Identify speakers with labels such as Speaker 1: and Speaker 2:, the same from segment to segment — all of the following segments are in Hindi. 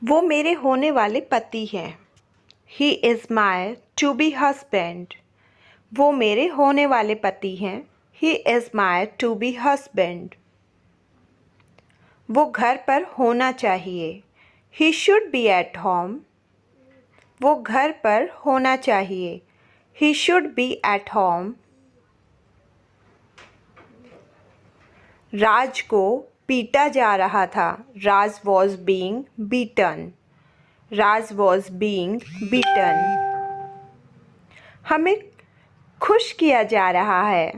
Speaker 1: वो मेरे होने वाले पति हैं। He is my to be husband. वो मेरे होने वाले पति हैं। He is my to be husband. वो घर पर होना चाहिए। He should be at home. वो घर पर होना चाहिए। He should be at home. राज को पीटा जा रहा था। राज was being beaten. Raj was being beaten. हमें खुश किया जा रहा है।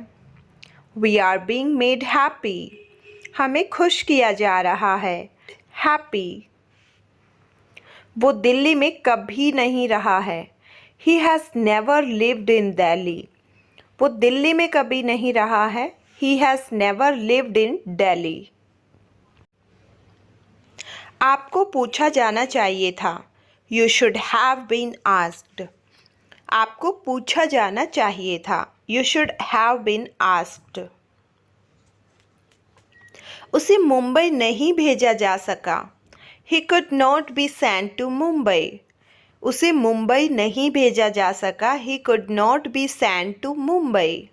Speaker 1: We are being made happy. हमें खुश किया जा रहा है। Happy. वो दिल्ली में कभी नहीं रहा है। He has never lived in Delhi. वो दिल्ली में कभी नहीं रहा है। He has never lived in Delhi. आपको पूछा जाना चाहिए था। You should have been asked. आपको पूछा जाना चाहिए था। You should have been asked. उसे मुंबई नहीं भेजा जा सका। He could not be sent to Mumbai. उसे मुंबई नहीं भेजा जा सका। He could not be sent to Mumbai.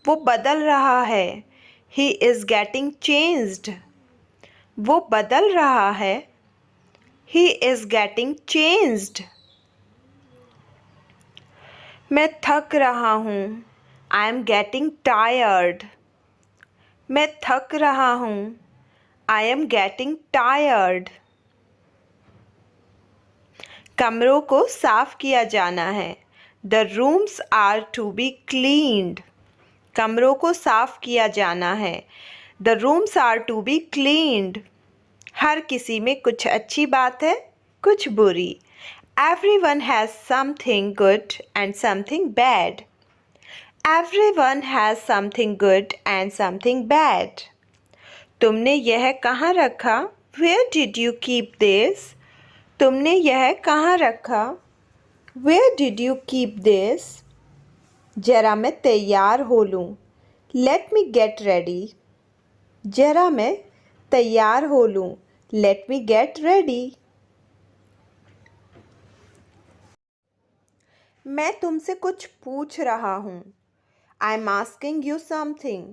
Speaker 1: वो बदल रहा है। He is getting changed. वो बदल रहा है। He is getting changed. मैं थक रहा हूँ। I am getting tired. मैं थक रहा हूँ। I am getting tired. कमरों को साफ किया जाना है। The rooms are to be cleaned. कमरों को साफ किया जाना है। The rooms are to be cleaned. हर किसी में कुछ अच्छी बात है, कुछ बुरी। Everyone has something good and something bad. Everyone has something good and something bad. तुमने यह कहाँ रखा? Where did you keep this? तुमने यह कहाँ रखा? Where did you keep this? जरा मैं तैयार हो लूँ। Let me get ready. जरा मैं तैयार हो लूँ। Let me get ready. मैं तुमसे कुछ पूछ रहा हूँ। I am asking you something.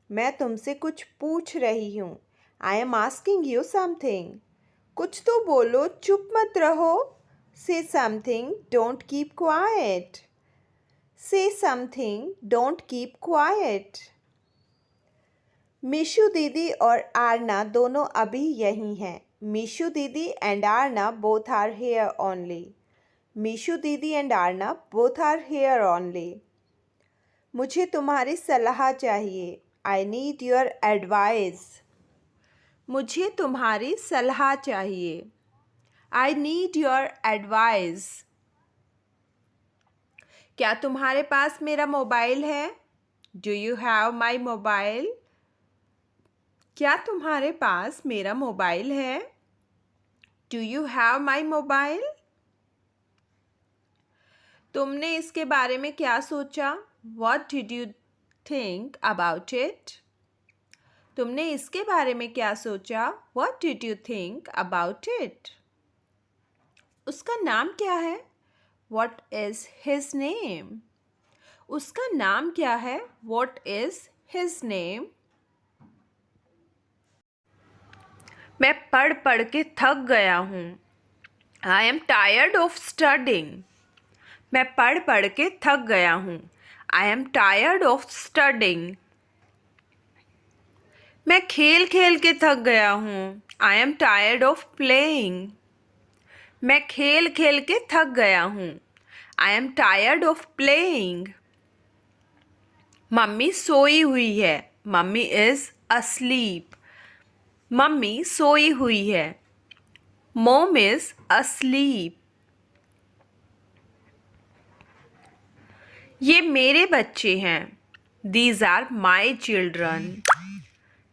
Speaker 1: मैं तुमसे कुछ पूछ रही हूँ। I am asking you something. कुछ तो बोलो, चुप मत रहो। Say something, don't keep quiet. Say something, don't keep quiet. मीशू दीदी और आरना दोनों अभी यहीं हैं। मीशू दीदी and Arna both are here only. मीशू दीदी and Arna both are here only. मुझे तुम्हारी सलाह चाहिए। I need your advice. मुझे तुम्हारी सलाह चाहिए। I need your advice. क्या तुम्हारे पास मेरा मोबाइल है? Do you have my mobile? क्या तुम्हारे पास मेरा मोबाइल है? Do you have my mobile? तुमने इसके बारे में क्या सोचा? What did you think about it? तुमने इसके बारे में क्या सोचा? What did you think about it? उसका नाम क्या है? What is his name? उसका नाम क्या है? What is his name? मैं पढ़ पढ़ के थक गया हूँ। I am tired of studying. मैं पढ़ पढ़ के थक गया हूँ। I am tired of studying. मैं खेल खेल के थक गया हूँ। I am tired of playing. मैं खेल खेल के थक गया हूँ। I am tired of playing. Mummy सोई हुई है। Mummy is asleep. मम्मी सोई हुई है। Mom is asleep. ये मेरे बच्चे हैं। These are my children.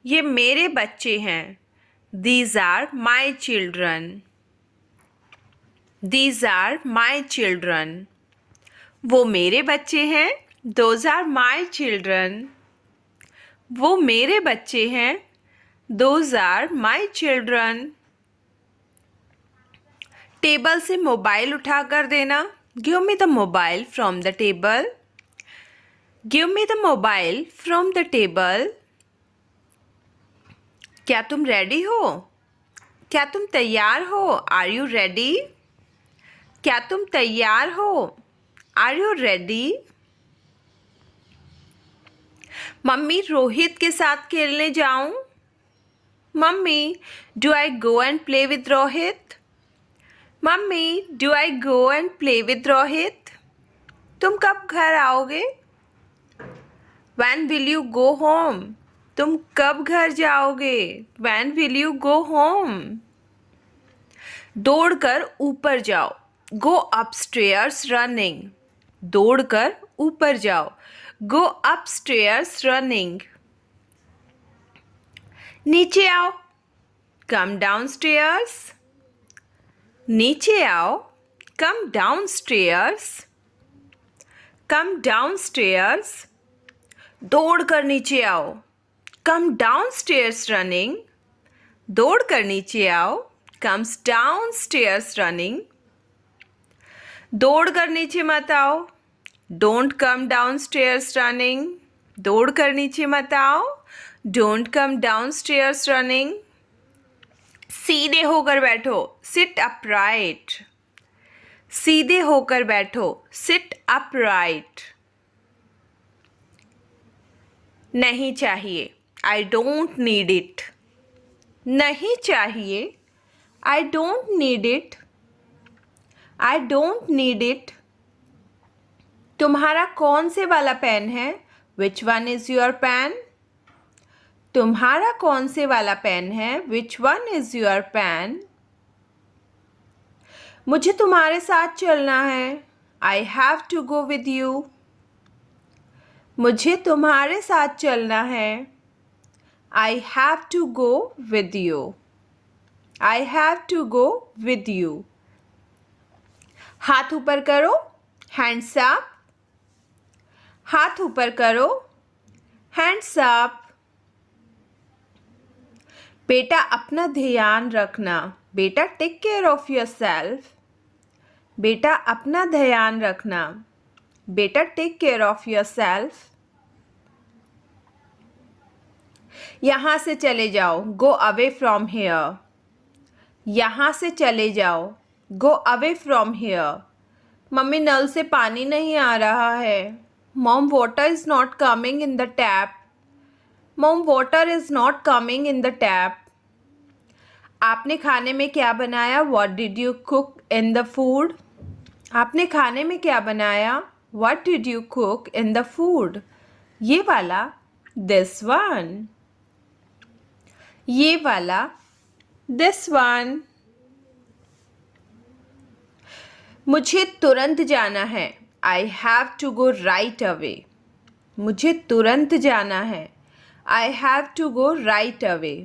Speaker 1: ये मेरे बच्चे हैं। These are my children. These are my children. वो मेरे बच्चे हैं। Those are my children. वो मेरे बच्चे हैं। Those are my children. Table से मोबाइल उठा कर देना। Give me the mobile from the table. Give me the mobile from the table. क्या तुम रेडी हो? क्या तुम तैयार हो? Are you ready? क्या तुम तैयार हो? Are you ready? Mummy Rohit के साथ खेलने जाऊं? Mummy do I go and play with Rohit? Mummy do I go and play with Rohit? तुम कब घर आओगे? When will you go home? तुम कब घर जाओगे? When will you go home? दौड़कर ऊपर जाओ। Go upstairs running. दौड़कर ऊपर जाओ। Go upstairs running. नीचे आओ। Come downstairs. नीचे आओ। Come downstairs. Come downstairs. दौड़कर नीचे आओ। Come downstairs running. दौड़कर नीचे आओ। Comes downstairs running. दौड़कर नीचे मत आओ। Don't come downstairs running. दौड़कर नीचे मत आओ। Don't come downstairs running. सीधे होकर बैठो। Sit upright. सीधे होकर बैठो। Sit upright. नहीं चाहिए। I don't need it. नहीं चाहिए। I don't need it. I don't need it. तुम्हारा कौन से वाला पेन है? Which one is your pen? तुम्हारा कौन से वाला पेन है? Which one is your pen? मुझे तुम्हारे साथ चलना है। I have to go with you. मुझे तुम्हारे साथ चलना है। I have to go with you. I have to go with you. हाथ ऊपर करो। Hands up. हाथ ऊपर करो। Hands up. बेटा अपना ध्यान रखना। बेटा take care of yourself. बेटा अपना ध्यान रखना। बेटा टेक केयर ऑफ योरसेल्फ। यहाँ से चले जाओ। Go away from here. यहाँ से चले जाओ। Go away from here. मम्मी नल से पानी नहीं आ रहा है। Mom water is not coming in the tap. Mom water is not coming in the tap. आपने खाने में क्या बनाया? What did you cook in the food? आपने खाने में क्या बनाया? What did you cook in the food? ये वाला this one. ये वाला this one. मुझे तुरंत जाना है। I have to go right away. मुझे तुरंत जाना है। I have to go right away.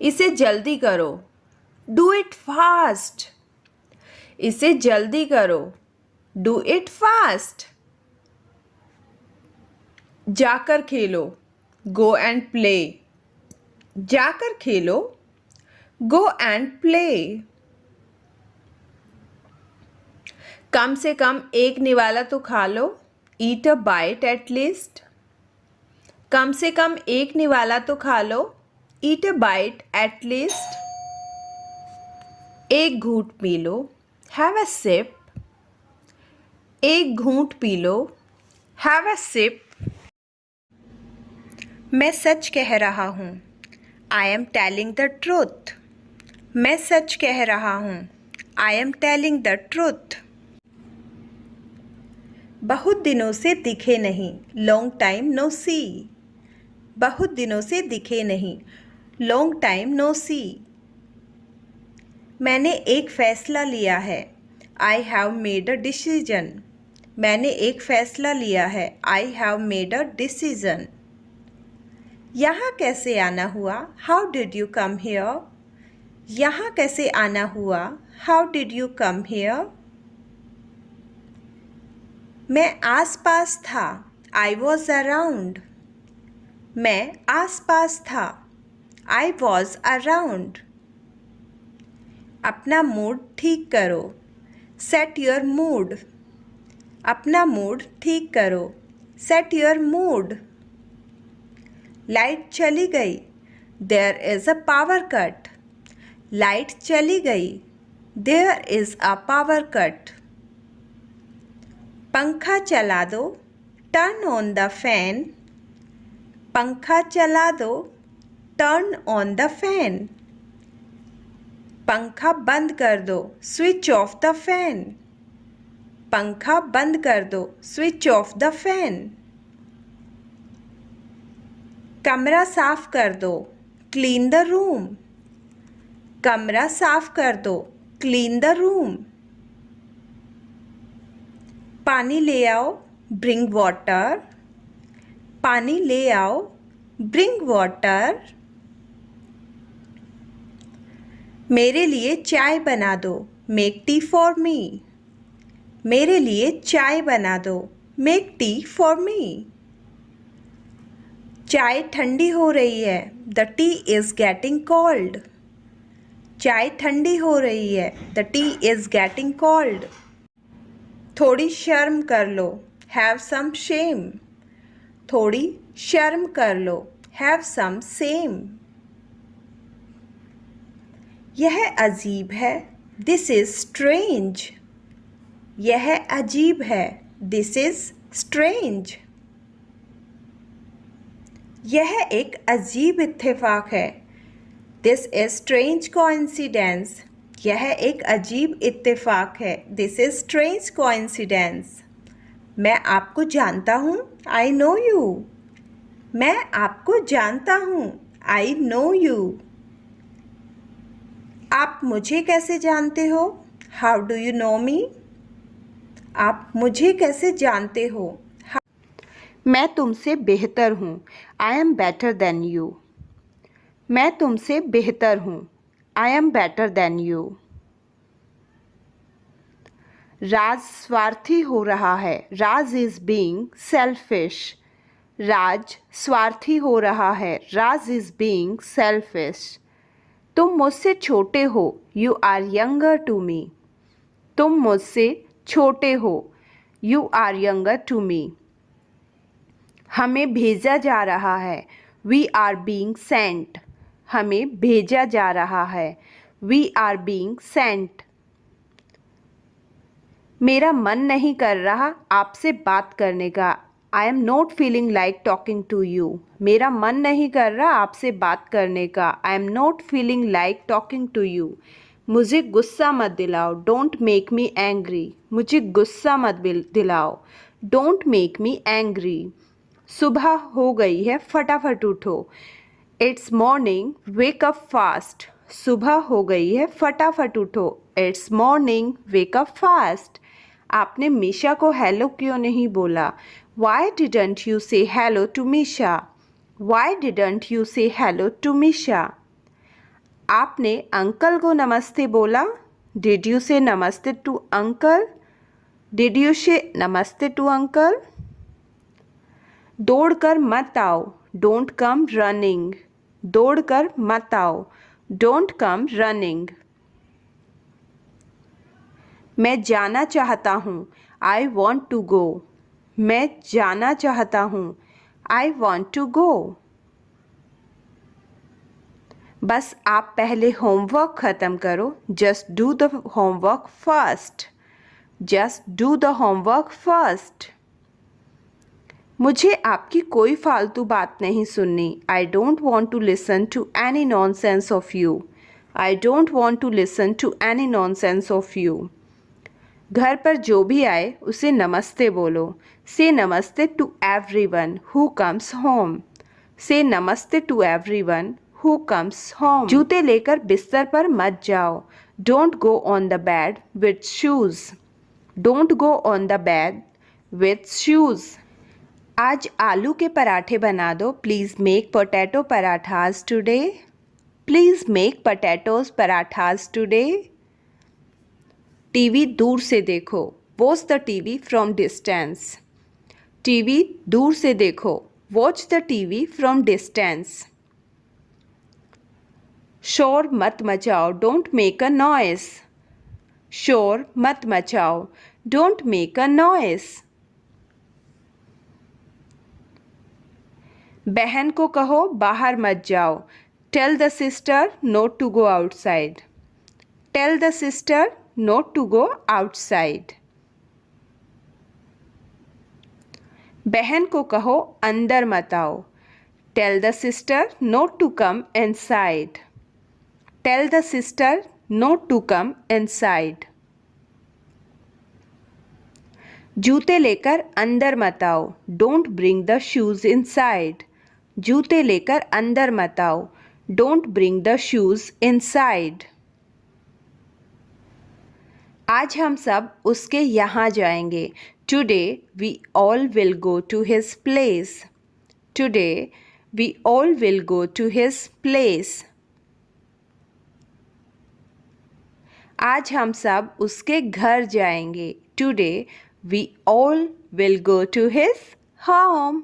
Speaker 1: इसे जल्दी करो। Do it fast. इसे जल्दी करो। Do it fast. जाकर खेलो। Go and play. जाकर खेलो। Go and play. कम से कम एक निवाला तो खा लो। Eat a bite at least. कम से कम एक निवाला तो खा लो। Eat a bite at least. एक घूंट पी लो। Have a sip. एक घूंट पी लो। Have a sip. मैं सच कह रहा हूँ। I am telling the truth. मैं सच कह रहा हूँ। I am telling the truth. बहुत दिनों से दिखे नहीं। Long time no see. बहुत दिनों से दिखे नहीं। Long time no see. मैंने एक फ़ैसला लिया है। I have made a decision. मैंने एक फ़ैसला लिया है। I have made a decision. यहाँ कैसे आना हुआ? How did you come here? यहाँ कैसे आना हुआ? How did you come here? मैं आस-पास था। I was around. मैं आस-पास था। I was around. अपना मूड ठीक करो, सेट योर मूड। अपना मूड ठीक करो, सेट योर मूड। लाइट चली गई, there is a power cut. Light चली गई, there is a power cut. पंखा चला दो, टर्न ऑन द फैन। पंखा चला दो, टर्न ऑन द फैन। पंखा बंद कर दो, स्विच ऑफ द फैन। पंखा बंद कर दो, स्विच ऑफ द फैन। कमरा साफ कर दो, क्लीन द रूम। कमरा साफ कर दो, क्लीन द रूम। पानी ले आओ, ब्रिंग वाटर। पानी ले आओ, ब्रिंग वाटर। मेरे लिए चाय बना दो, मेक टी फॉर मी। मेरे लिए चाय बना दो, मेक टी फॉर मी। चाय ठंडी हो रही है, the T is getting cold. चाय ठंडी हो रही है, the T is getting cold. थोड़ी शर्म कर लो, हैव सम शेम। थोड़ी शर्म कर लो, हैव सम सेम। यह अजीब है, दिस इज स्ट्रेंज। यह अजीब है, दिस इज स्ट्रेंज। यह एक अजीब इत्तेफाक है, दिस इज स्ट्रेंज कोइंसिडेंस। यह एक अजीब इत्तेफाक है, दिस इज स्ट्रेंज कोइंसिडेंस। मैं आपको जानता हूँ, आई नो यू। मैं आपको जानता हूँ, आई नो यू। आप मुझे कैसे जानते हो, how do you know me. आप मुझे कैसे जानते हो, मैं तुमसे बेहतर हूँ, I am better than you. मैं तुमसे बेहतर हूँ, I am better than you. Raj स्वार्थी हो रहा है, Raj is being selfish. Raj स्वार्थी हो रहा है, राज इज बीइंग सेल्फिश। तुम मुझसे छोटे हो, you are younger to me. तुम मुझसे छोटे हो, you are younger to me. हमें भेजा जा रहा है, वी आर बीइंग सेंट। हमें भेजा जा रहा है, वी आर बीइंग सेंट। मेरा मन नहीं कर रहा आपसे बात करने का, I am not feeling like talking to you. मेरा मन नहीं कर रहा आपसे बात करने का, I am not feeling like talking to you. मुझे गुस्सा मत दिलाओ, डोंट मेक मी एंग्री। मुझे गुस्सा मत दिलाओ, डोंट मेक मी एंग्री। सुबह हो गई है, फटाफट उठो, it's morning, wake up fast. सुबह हो गई है, फटाफट उठो, it's morning, wake up fast. आपने मीशा को हेलो क्यों नहीं बोला, why didn't you say hello to Misha. Why didn't you say hello to Misha. आपने अंकल को नमस्ते बोला, डिड यू से namaste to uncle. Did you से नमस्ते टू अंकल। दौड़कर मत आओ, डोंट कम रनिंग। दौड़कर मत आओ, डोंट कम रनिंग। मैं जाना चाहता हूँ, आई वॉन्ट टू गो। मैं जाना चाहता हूँ, आई वॉन्ट टू गो। बस आप पहले होमवर्क ख़त्म करो, just do the homework first. Just do the homework first. मुझे आपकी कोई फालतू बात नहीं सुननी, I don't want to listen to any nonsense of you. I don't want to listen to any nonsense of you. घर पर जो भी आए उसे नमस्ते बोलो, say namaste to everyone who comes home. Say namaste to everyone who comes home. जूते लेकर बिस्तर पर मत जाओ, don't go on the bed with shoes. Don't go on the bed with shoes. आज आलू के पराठे बना दो, please make potato parathas today. Please make potatoes parathas today. TV दूर से देखो, watch the TV from distance. TV दूर से देखो, watch the TV from distance. शोर मत मचाओ, डोंट मेक अ नॉइस। शोर मत मचाओ, डोंट मेक अ नॉइस। बहन को कहो बाहर मत जाओ, tell the sister not to go outside. Tell the sister not to go outside. बहन को कहो अंदर मत आओ, tell the sister not to come inside. Tell the sister not to come inside. जूते लेकर अंदर मत आओ, don't bring the shoes inside. जूते लेकर अंदर मत आओ, don't bring the shoes inside. आज हम सब उसके यहाँ जाएंगे, today we all will go to his place. Today we all will go to his place. आज हम सब उसके घर जाएंगे, today we all will go to his home.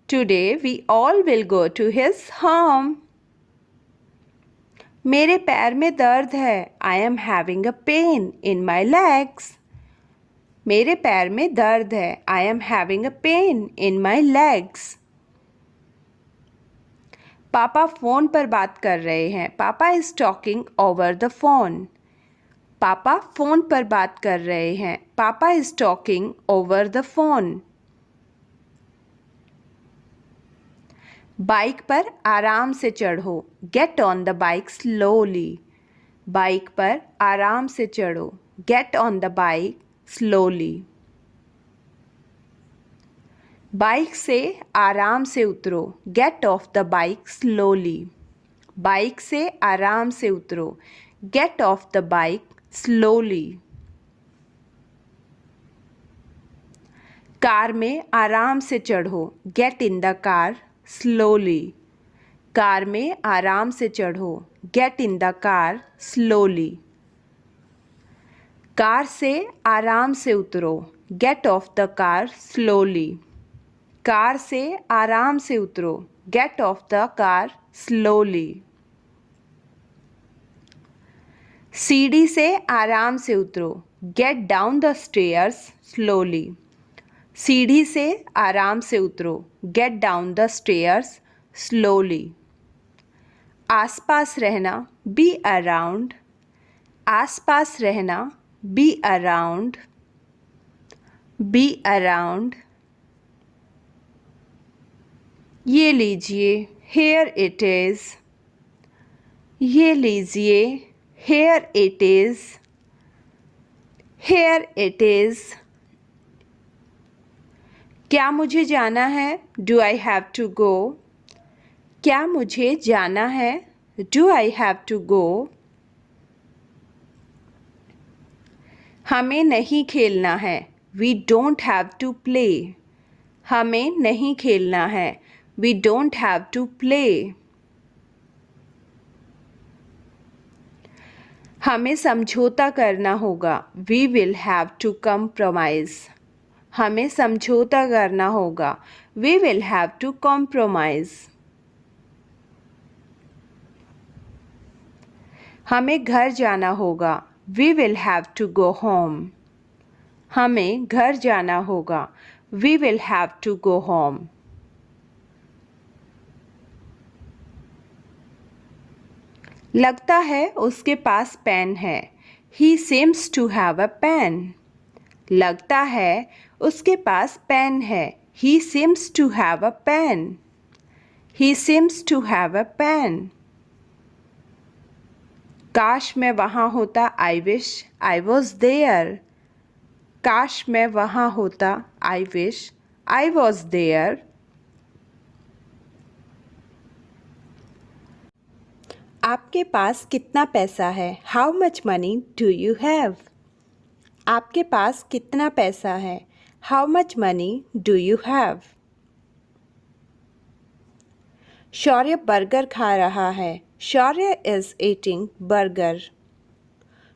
Speaker 1: Today we all will go to his home. मेरे पैर में दर्द है, I am having a pain in my legs. मेरे पैर में दर्द है, I am having a pain in my legs. Papa phone पर बात कर रहे हैं, papa is talking over the phone. Papa phone पर बात कर रहे हैं, papa is talking over the phone. Bike पर आराम से चढ़ो, get on the bike slowly. Bike पर आराम से चढ़ो, get on the bike slowly. Bike से आराम से उतरो, get off the bike slowly. Bike से आराम से उतरो, get off the bike slowly. Car में आराम से चढ़ो, get in the car slowly. Car में आराम से चढ़ो, get in the car slowly. Car से आराम से उतरो, get off the car slowly. Car से आराम से उतरो, get off the car slowly. सीढ़ी से आराम से उतरो, get down the stairs slowly. सीढ़ी से आराम से उतरो, get down the stairs slowly. आसपास रहना, बी अराउंड। आसपास रहना, बी अराउंड। Be around. ये लीजिए, हेयर इट इज़। ये लीजिए, here it is. Here it is. क्या मुझे जाना है, do I have to go. क्या मुझे जाना है, do I have to go. हमें नहीं खेलना है, we don't have to play. हमें नहीं खेलना है, we don't have to play. हमें समझौता करना होगा, we will have to compromise. हमें समझौता करना होगा, we will have to compromise. हमें घर जाना होगा, we will have to go home. हमें घर जाना होगा, we will have to go home. लगता है उसके पास पेन है, he seems to have a pen. लगता है उसके पास पेन है, he seems to have a pen. He seems to have a pen. काश मैं वहाँ होता, I wish I was there. काश मैं वहाँ होता, I wish I was there. आपके पास कितना पैसा है, how much money do you have. आपके पास कितना पैसा है, how much money do you have. Shaurya burger खा रहा है, Shaurya is eating burger.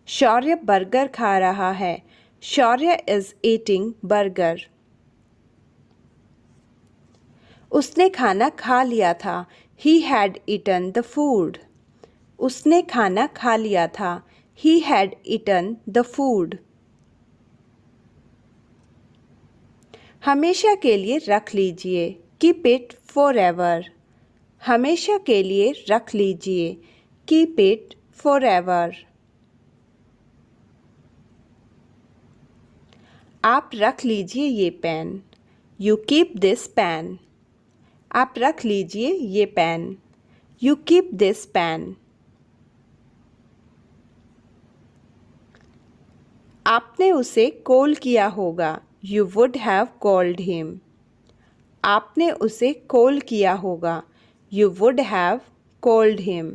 Speaker 1: Shaurya burger खा रहा है, शौर्य इज़ ईटिंग बर्गर। उसने खाना खा लिया था, he had eaten the food. उसने खाना खा लिया था। He had eaten the food. हमेशा के लिए रख लीजिए। Keep it forever. हमेशा के लिए रख लीजिए। Keep it forever. आप रख लीजिए ये pen. You keep this pen. आप रख लीजिए ये pen. You keep this pen. आपने उसे कॉल किया होगा। You would have called him. आपने उसे कॉल किया होगा। You would have called him.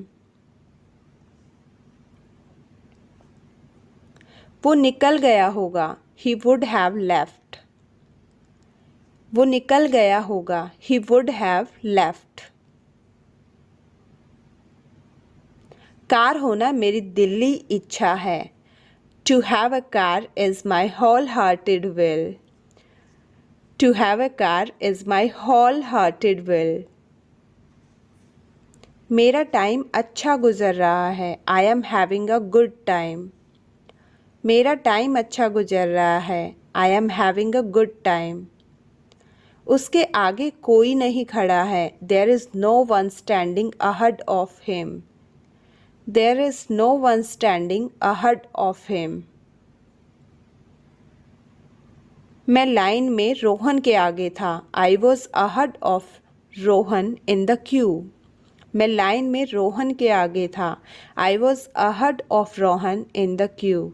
Speaker 1: वो निकल गया होगा। He would have left. वो निकल गया होगा। He would have left. Car होना मेरी दिली इच्छा है। To have a car is my wholehearted will. To have a car is my wholehearted will. मेरा टाइम अच्छा गुजर रहा है। I am having a good time. मेरा टाइम अच्छा गुजर रहा है। I am having a good time. उसके आगे कोई नहीं खड़ा है। There is no one standing ahead of him. There is no one standing ahead of him. मैं लाइन में रोहन के आगे था। I was ahead of Rohan in the queue. मैं लाइन में रोहन के आगे था। I was ahead of Rohan in the queue.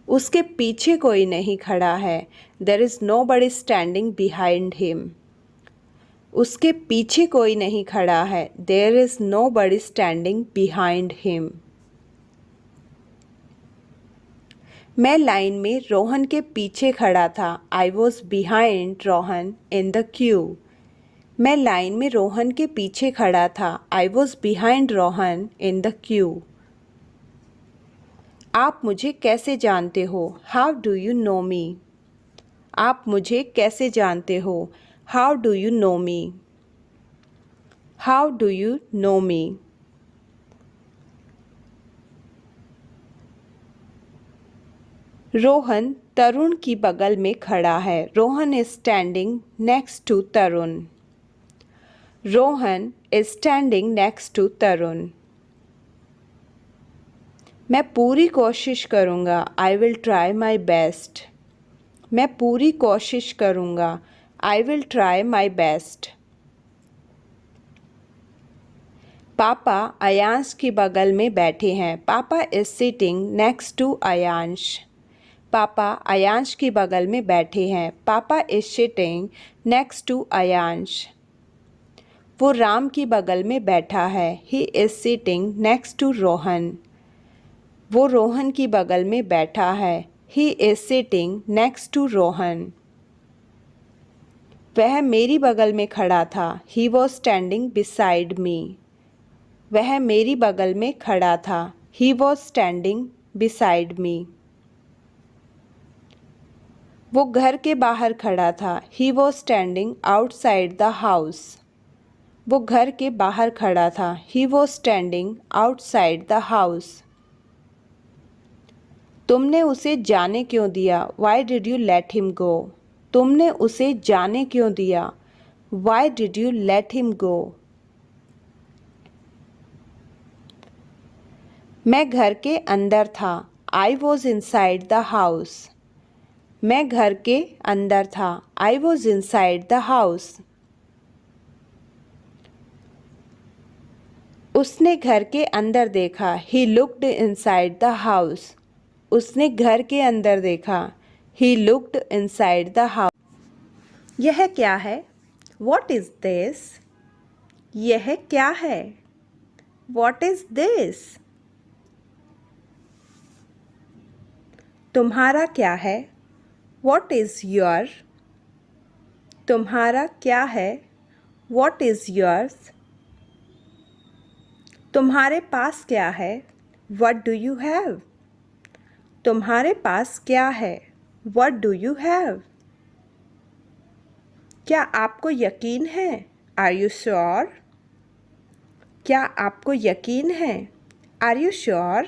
Speaker 1: उसके पीछे कोई नहीं खड़ा है। There is nobody standing behind him. उसके पीछे कोई नहीं खड़ा है। There is nobody standing behind him. मैं लाइन में रोहन के पीछे खड़ा था। I was behind Rohan in the queue. मैं लाइन में रोहन के पीछे खड़ा था। I was behind Rohan in the queue. आप मुझे कैसे जानते हो? How do you know me? आप मुझे कैसे जानते हो? How do you know me? How do you know me? Rohan तरुण की बगल में खड़ा है। Rohan is standing next to Tarun. Rohan is standing next to Tarun. मैं पूरी कोशिश करूँगा। I will try my best. मैं पूरी कोशिश करूँगा। I will try my best. पापा अयांश की बगल में बैठे हैं। Papa is sitting next to Ayansh. पापा अयांश की बगल में बैठे हैं। Papa is sitting next to Ayansh. वो राम की बगल में बैठा है। He is sitting next to Rohan. वो रोहन की बगल में बैठा है। He is sitting next to Rohan. वह मेरी बगल में खड़ा था। He was standing beside me. वह मेरी बगल में खड़ा था। He was standing beside me. वो घर के बाहर खड़ा था। He was standing outside the house. वो घर के बाहर खड़ा था। He was standing outside the house. तुमने उसे जाने क्यों दिया? Why did you let him go? तुमने उसे जाने क्यों दिया? Why did you let him go? मैं घर के अंदर था। I was inside the house. मैं घर के अंदर था। I was inside the house. उसने घर के अंदर देखा। He looked inside the house. उसने घर के अंदर देखा। He looked inside the house. यह क्या है? What is this? यह क्या है? What is this? तुम्हारा क्या है? What is your? तुम्हारा क्या है? What is yours? तुम्हारे पास क्या है? What do you have? तुम्हारे पास क्या है? What do you have? क्या आपको यकीन है? Are you sure? क्या आपको यकीन है? Are you sure?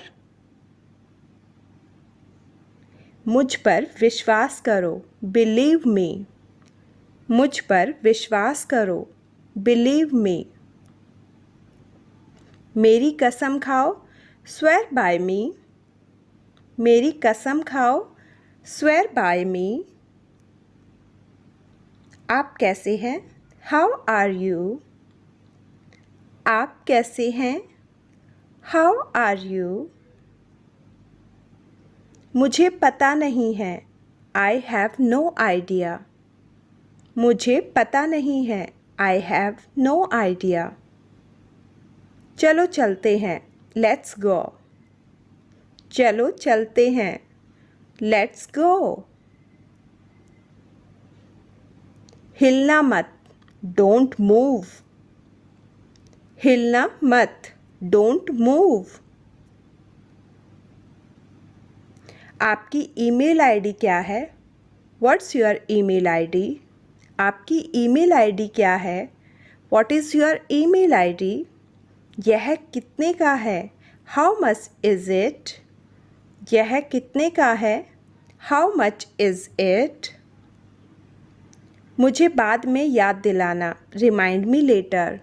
Speaker 1: मुझ पर विश्वास करो, बिलीव मी। मुझ पर विश्वास करो, बिलीव मी। मेरी कसम खाओ, स्वेयर बाय मी। मेरी कसम खाओ, स्वेयर बाय मी। आप कैसे हैं? How are you? आप कैसे हैं? How are you? मुझे पता नहीं है, आई हैव नो आइडिया। मुझे पता नहीं है, आई हैव नो आइडिया। चलो चलते हैं, लेट्स गो। चलो चलते हैं, लेट्स गो। हिलना मत, डोंट मूव। हिलना मत, डोंट मूव। आपकी ईमेल आईडी क्या है? What's your email ID? आपकी ईमेल आईडी क्या है? What is your email ID? यह कितने का है? How much is it? यह कितने का है? How much is it? मुझे बाद में याद दिलाना, रिमाइंड मी लेटर।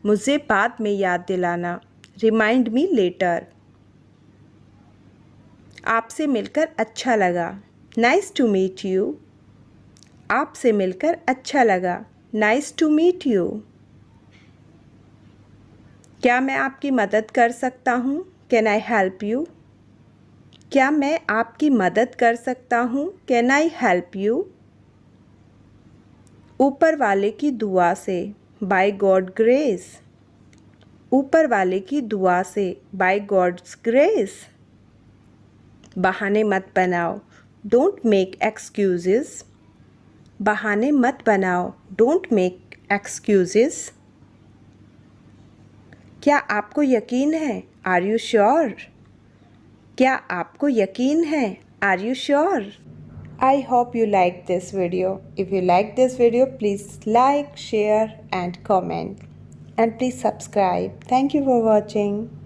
Speaker 1: मुझे बाद में याद दिलाना, रिमाइंड मी लेटर। आपसे मिलकर अच्छा लगा, नाइस टू मीट यू। आपसे मिलकर अच्छा लगा, नाइस टू मीट यू। क्या मैं आपकी मदद कर सकता हूँ? Can I help you? क्या मैं आपकी मदद कर सकता हूँ? Can I help you? ऊपर वाले की दुआ से, बाय गॉड ग्रेस। ऊपर वाले की दुआ से, बाय गॉड्स ग्रेस। बहाने मत बनाओ, डोंट मेक एक्सक्यूजेस। बहाने मत बनाओ, डोंट मेक एक्सक्यूजेस। क्या आपको यकीन है? Are you sure? क्या आपको यकीन है? Are you sure? I hope you like this video. If you like this video, please like, share and comment. And please subscribe. Thank you for watching.